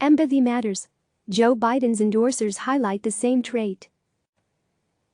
Empathy matters. Joe Biden's endorsers highlight the same trait.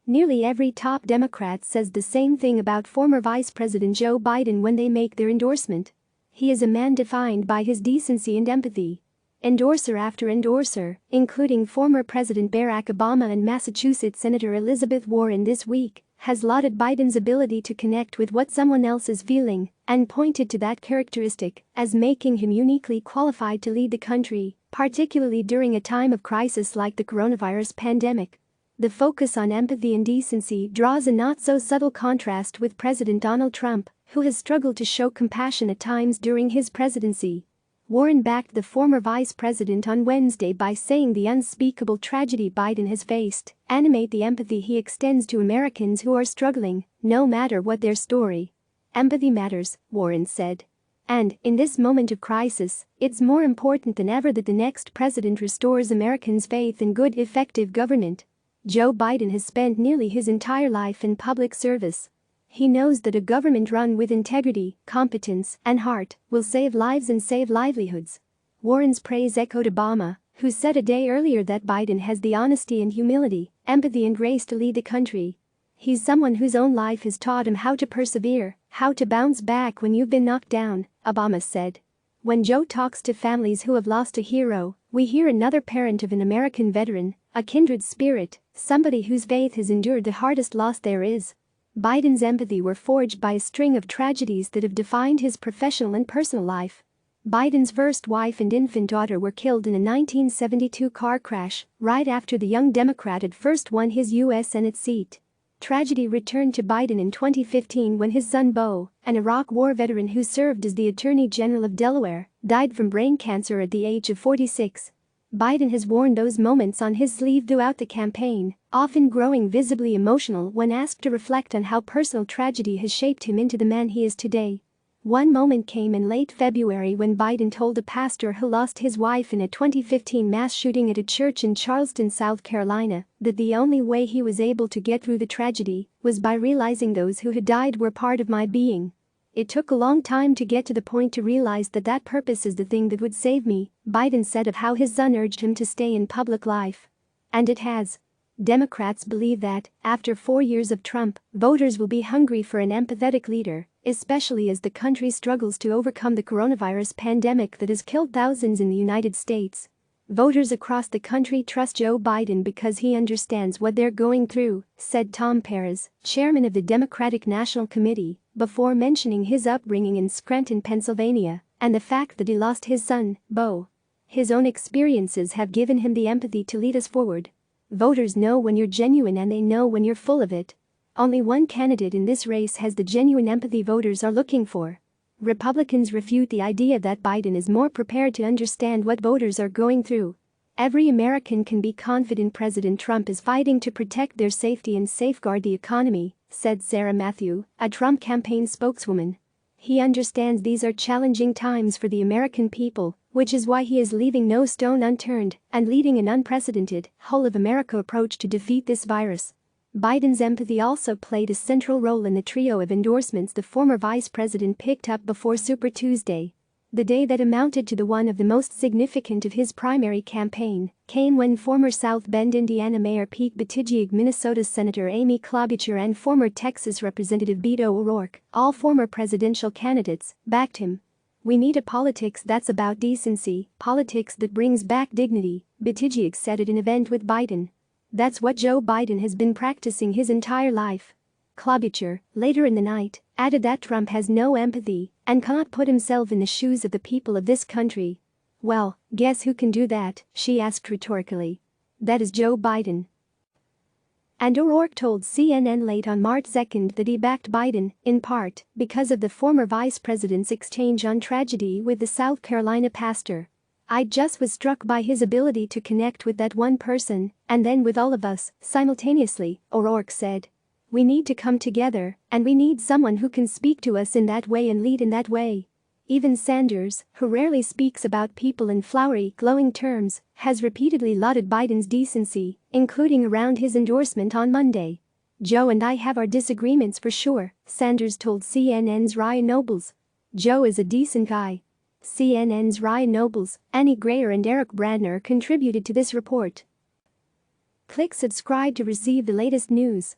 Nearly every top Democrat says the same thing about former Vice President Joe Biden when they make their endorsement. He is a man defined by his decency and empathy. Endorser after endorser, including former President Barack Obama and Massachusetts Senator Elizabeth Warren this week, has lauded Biden's ability to connect with what someone else is feeling and pointed to that characteristic as making him uniquely qualified to lead the country, particularly during a time of crisis like the coronavirus pandemic. The focus on empathy and decency draws a not-so-subtle contrast with President Donald Trump, who has struggled to show compassion at times during his presidency. Warren backed the former vice president on Wednesday by saying the unspeakable tragedy Biden has faced animate the empathy he extends to Americans who are struggling, no matter what their story. Empathy matters, Warren said. And, in this moment of crisis, it's more important than ever that the next president restores Americans' faith in good, effective government. Joe Biden has spent nearly his entire life in public service. He knows that a government run with integrity, competence, and heart will save lives and save livelihoods. Warren's praise echoed Obama, who said a day earlier that Biden has the honesty and humility, empathy and grace to lead the country. He's someone whose own life has taught him how to persevere, how to bounce back when you've been knocked down, Obama said. When Joe talks to families who have lost a hero, we hear another parent of an American veteran, a kindred spirit, somebody whose faith has endured the hardest loss there is. Biden's empathy were forged by a string of tragedies that have defined his professional and personal life. Biden's first wife and infant daughter were killed in a 1972 car crash, right after the young Democrat had first won his U.S. Senate seat. Tragedy returned to Biden in 2015 when his son Beau, an Iraq War veteran who served as the Attorney General of Delaware, died from brain cancer at the age of 46. Biden has worn those moments on his sleeve throughout the campaign, often growing visibly emotional when asked to reflect on how personal tragedy has shaped him into the man he is today. One moment came in late February when Biden told a pastor who lost his wife in a 2015 mass shooting at a church in Charleston, South Carolina, that the only way he was able to get through the tragedy was by realizing those who had died were part of my being. It took a long time to get to the point to realize that purpose is the thing that would save me, Biden said of how his son urged him to stay in public life. And it has. Democrats believe that, after 4 years of Trump, voters will be hungry for an empathetic leader, especially as the country struggles to overcome the coronavirus pandemic that has killed thousands in the United States. Voters across the country trust Joe Biden because he understands what they're going through, said Tom Perez, chairman of the Democratic National Committee, before mentioning his upbringing in Scranton, Pennsylvania, and the fact that he lost his son, Beau. His own experiences have given him the empathy to lead us forward. Voters know when you're genuine and they know when you're full of it. Only one candidate in this race has the genuine empathy voters are looking for. Republicans refute the idea that Biden is more prepared to understand what voters are going through. Every American can be confident President Trump is fighting to protect their safety and safeguard the economy, said Sarah Matthew, a Trump campaign spokeswoman. He understands these are challenging times for the American people, which is why he is leaving no stone unturned and leading an unprecedented, whole-of-America approach to defeat this virus. Biden's empathy also played a central role in the trio of endorsements the former vice president picked up before Super Tuesday. The day that amounted to the one of the most significant of his primary campaign came when former South Bend, Indiana Mayor Pete Buttigieg, Minnesota Senator Amy Klobuchar and former Texas Representative Beto O'Rourke, all former presidential candidates, backed him. "We need a politics that's about decency, politics that brings back dignity," Buttigieg said at an event with Biden. "That's what Joe Biden has been practicing his entire life." Klobuchar, later in the night, added that Trump has no empathy and cannot put himself in the shoes of the people of this country. "Well, guess who can do that?" she asked rhetorically. "That is Joe Biden." And O'Rourke told CNN late on March 2 that he backed Biden, in part, because of the former vice president's exchange on tragedy with the South Carolina pastor. "I just was struck by his ability to connect with that one person, and then with all of us, simultaneously," O'Rourke said. "We need to come together, and we need someone who can speak to us in that way and lead in that way." Even Sanders, who rarely speaks about people in flowery, glowing terms, has repeatedly lauded Biden's decency, including around his endorsement on Monday. "Joe and I have our disagreements for sure," Sanders told CNN's Ryan Nobles. "Joe is a decent guy." CNN's Ryan Nobles, Annie Grayer and Eric Brandner contributed to this report. Click subscribe to receive the latest news.